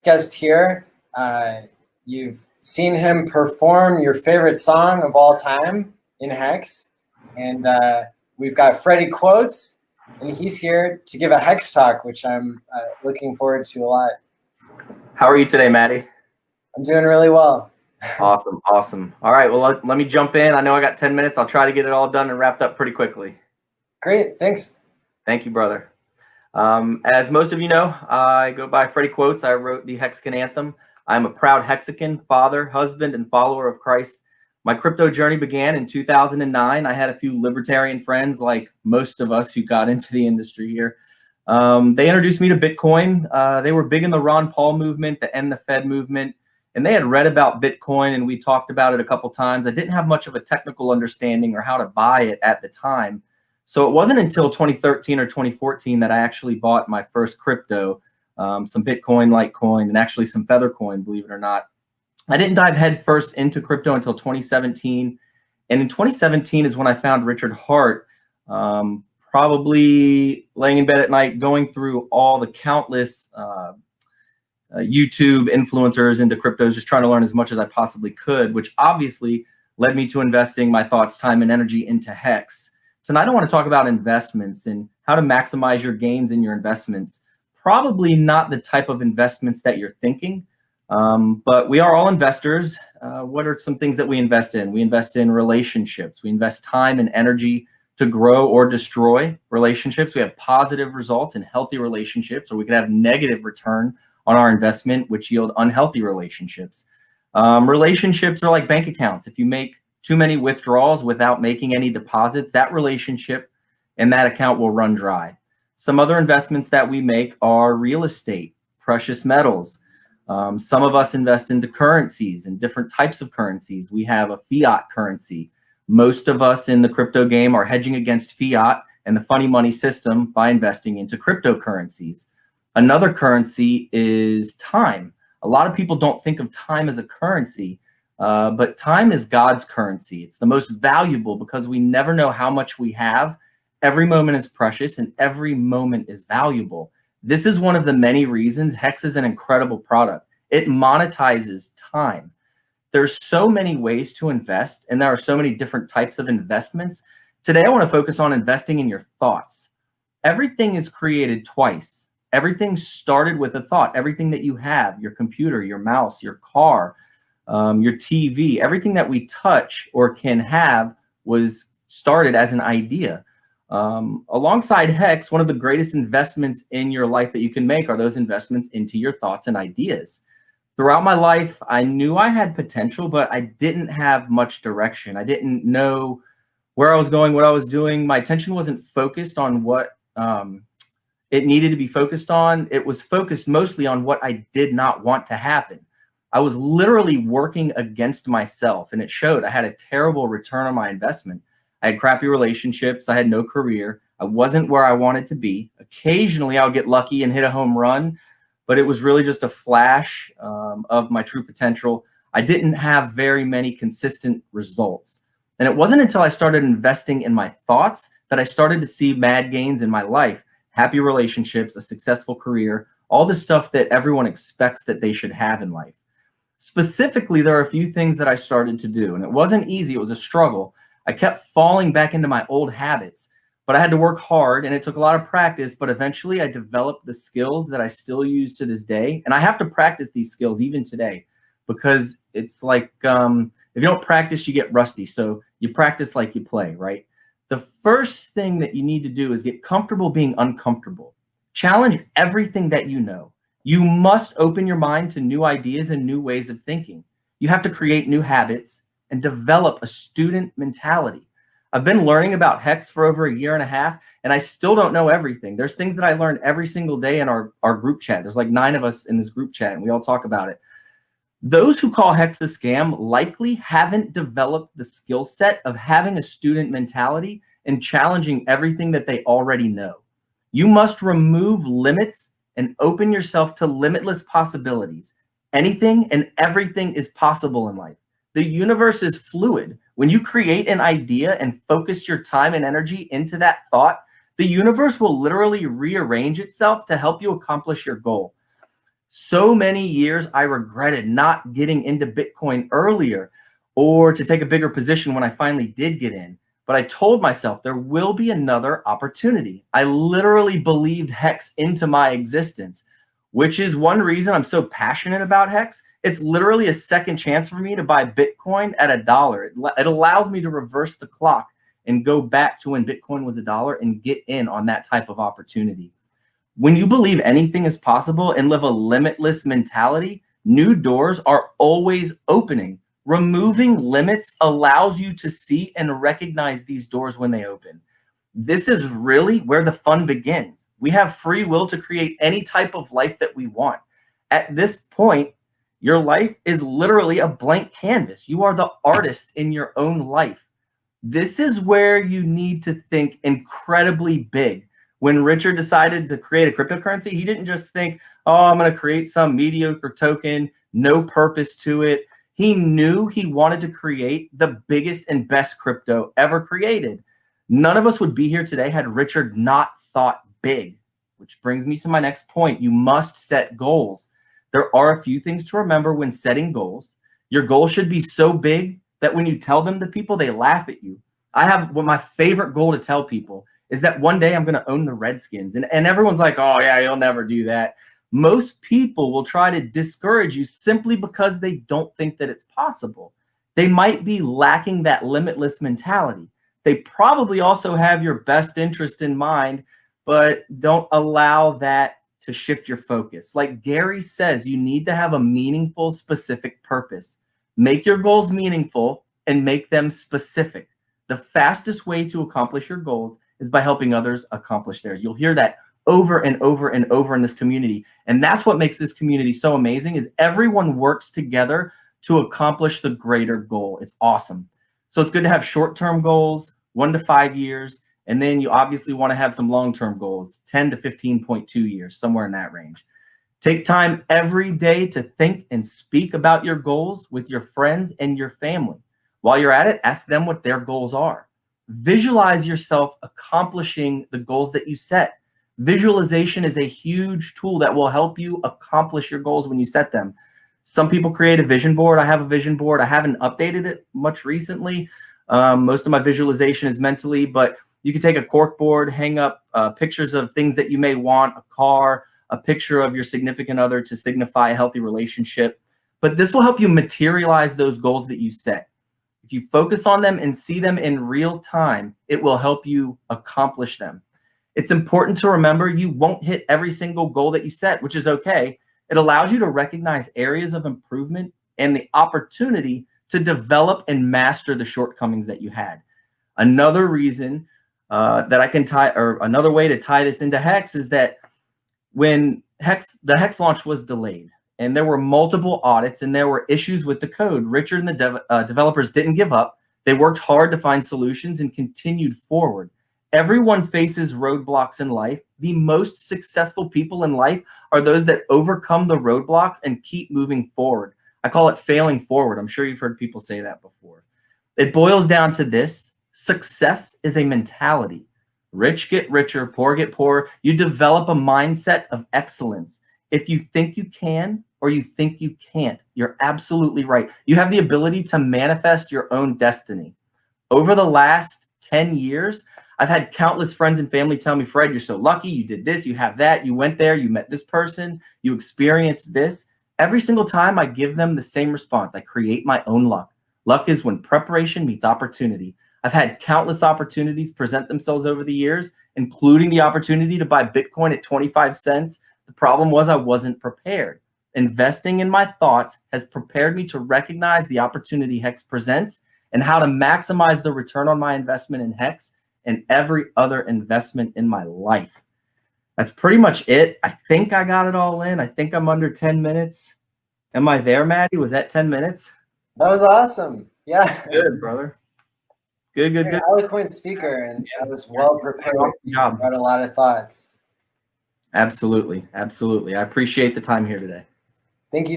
guest here. You've seen him perform your favorite song of all time in Hex. And we've got Freddie Quotes, and he's here to give a Hex talk, which I'm looking forward to a lot. How are you today, Mati? I'm doing really well. Awesome, awesome. All right, well, let me jump in. I know I got 10 minutes. I'll try to get it all done and wrapped up pretty quickly. Great, thanks. Thank you, brother. As most of you know, I go by Freddie Quotes. I wrote the Hexagon Anthem. I'm a proud Hexican, father, husband, and follower of Christ. My crypto journey began in 2009. I had a few libertarian friends, like most of us who got into the industry here. They introduced me to Bitcoin. They were big in the Ron Paul movement, the End the Fed movement, and they had read about Bitcoin, and we talked about it a couple times. I didn't have much of a technical understanding or how to buy it at the time. So it wasn't until 2013 or 2014 that I actually bought my first crypto, some Bitcoin, Litecoin, and actually some Feathercoin, believe it or not. I didn't dive head first into crypto until 2017. And in 2017 is when I found Richard Hart, probably laying in bed at night, going through all the countless YouTube influencers into cryptos, just trying to learn as much as I possibly could, which obviously led me to investing my thoughts, time, and energy into Hex. Tonight, I want to talk about investments and how to maximize your gains in your investments. Probably not the type of investments that you're thinking, but we are all investors. What are some things that we invest in? We invest in relationships. We invest time and energy to grow or destroy relationships. We have positive results in healthy relationships, or we could have negative return on our investment, which yield unhealthy relationships. Relationships are like bank accounts. If you make too many withdrawals without making any deposits, that relationship and that account will run dry. Some other investments that we make are real estate, precious metals. Some of us invest into currencies and different types of currencies. We have a fiat currency. Most of us in the crypto game are hedging against fiat and the funny money system by investing into cryptocurrencies. Another currency is time. A lot of people don't think of time as a currency, but time is God's currency. It's the most valuable because we never know how much we have. Every moment is precious and every moment is valuable. This is one of the many reasons Hex is an incredible product. It monetizes time. There's so many ways to invest, and there are so many different types of investments. Today, I want to focus on investing in your thoughts. Everything is created twice. Everything started with a thought. Everything that you have, your computer, your mouse, your car, your TV, everything that we touch or can have was started as an idea. Alongside Hex, one of the greatest investments in your life that you can make are those investments into your thoughts and ideas. Throughout my life, I knew I had potential, but I didn't have much direction. I didn't know where I was going, what I was doing. My attention wasn't focused on what it needed to be focused on. It was focused mostly on what I did not want to happen. I was literally working against myself, and it showed. I had a terrible return on my investment. I had crappy relationships. I had no career. I wasn't where I wanted to be. Occasionally, I would get lucky and hit a home run, but it was really just a flash of my true potential. I didn't have very many consistent results. And it wasn't until I started investing in my thoughts that I started to see mad gains in my life, happy relationships, a successful career, all the stuff that everyone expects that they should have in life. Specifically, there are a few things that I started to do, and it wasn't easy. It was a struggle. I kept falling back into my old habits, but I had to work hard, and it took a lot of practice, but eventually I developed the skills that I still use to this day. And I have to practice these skills even today, because it's like, if you don't practice, you get rusty. So you practice like you play, right? The first thing that you need to do is get comfortable being uncomfortable. Challenge everything that you know. You must open your mind to new ideas and new ways of thinking. You have to create new habits and develop a student mentality. I've been learning about Hex for over 1.5 years, and I still don't know everything. There's things that I learn every single day in our group chat. There's like 9 of us in this group chat, and we all talk about it. Those who call Hex a scam likely haven't developed the skill set of having a student mentality and challenging everything that they already know. You must remove limits and open yourself to limitless possibilities. Anything and everything is possible in life. The universe is fluid. When you create an idea and focus your time and energy into that thought, the universe will literally rearrange itself to help you accomplish your goal. So many years I regretted not getting into Bitcoin earlier or to take a bigger position when I finally did get in. But I told myself there will be another opportunity. I literally believed Hex into my existence, which is one reason I'm so passionate about Hex. It's literally a second chance for me to buy Bitcoin at $1. It allows me to reverse the clock and go back to when Bitcoin was $1 and get in on that type of opportunity. When you believe anything is possible and live a limitless mentality, new doors are always opening. Removing limits allows you to see and recognize these doors when they open. This is really where the fun begins. We have free will to create any type of life that we want. At this point, your life is literally a blank canvas. You are the artist in your own life. This is where you need to think incredibly big. When Richard decided to create a cryptocurrency, he didn't just think, oh, I'm going to create some mediocre token, no purpose to it. He knew he wanted to create the biggest and best crypto ever created. None of us would be here today had Richard not thought big, which brings me to my next point. You must set goals. There are a few things to remember when setting goals. Your goal should be so big that when you tell them to people, they laugh at you. I have my favorite goal to tell people is that one day I'm going to own the Redskins. And everyone's like, oh, yeah, you'll never do that. Most people will try to discourage you simply because they don't think that it's possible. They might be lacking that limitless mentality. They probably also have your best interest in mind, but don't allow that to shift your focus. Like Gary says, you need to have a meaningful, specific purpose. Make your goals meaningful and make them specific. The fastest way to accomplish your goals is by helping others accomplish theirs. You'll hear that over and over and over in this community. And that's what makes this community so amazing is everyone works together to accomplish the greater goal. It's awesome. So it's good to have short-term goals, 1 to 5 years. And then you obviously want to have some long-term goals, 10 to 15.2 years, somewhere in that range. Take time every day to think and speak about your goals with your friends and your family. While you're at it, ask them what their goals are. Visualize yourself accomplishing the goals that you set. Visualization is a huge tool that will help you accomplish your goals when you set them. Some people create a vision board. I have a vision board. I haven't updated it much recently. Most of my visualization is mentally, but you can take a cork board, hang up pictures of things that you may want, a car, a picture of your significant other to signify a healthy relationship. But this will help you materialize those goals that you set. If you focus on them and see them in real time, it will help you accomplish them. It's important to remember you won't hit every single goal that you set, which is okay. It allows you to recognize areas of improvement and the opportunity to develop and master the shortcomings that you had. Another reason that I can tie, or another way to tie this into Hex is that when the Hex launch was delayed, and there were multiple audits and there were issues with the code. Richard and the developers didn't give up. They worked hard to find solutions and continued forward. Everyone faces roadblocks in life. The most successful people in life are those that overcome the roadblocks and keep moving forward. I call it failing forward. I'm sure you've heard people say that before. It boils down to this. Success is a mentality. Rich get richer, poor get poorer. You develop a mindset of excellence. If you think you can, or you think you can't, you're absolutely right. You have the ability to manifest your own destiny. Over the last 10 years, I've had countless friends and family tell me, Fred, you're so lucky, you did this, you have that, you went there, you met this person, you experienced this. Every single time I give them the same response. I create my own luck. Luck is when preparation meets opportunity. I've had countless opportunities present themselves over the years, including the opportunity to buy Bitcoin at 25 cents. The problem was I wasn't prepared. Investing in my thoughts has prepared me to recognize the opportunity Hex presents and how to maximize the return on my investment in Hex and every other investment in my life. That's pretty much it. I think I got it all in. I think I'm under 10 minutes. Am I there, Maddie? Was that 10 minutes? That was awesome. Yeah. Good, brother. Good. Eloquent speaker, and I was well prepared. Job. Got a lot of thoughts. Absolutely. I appreciate the time here today. Thank you.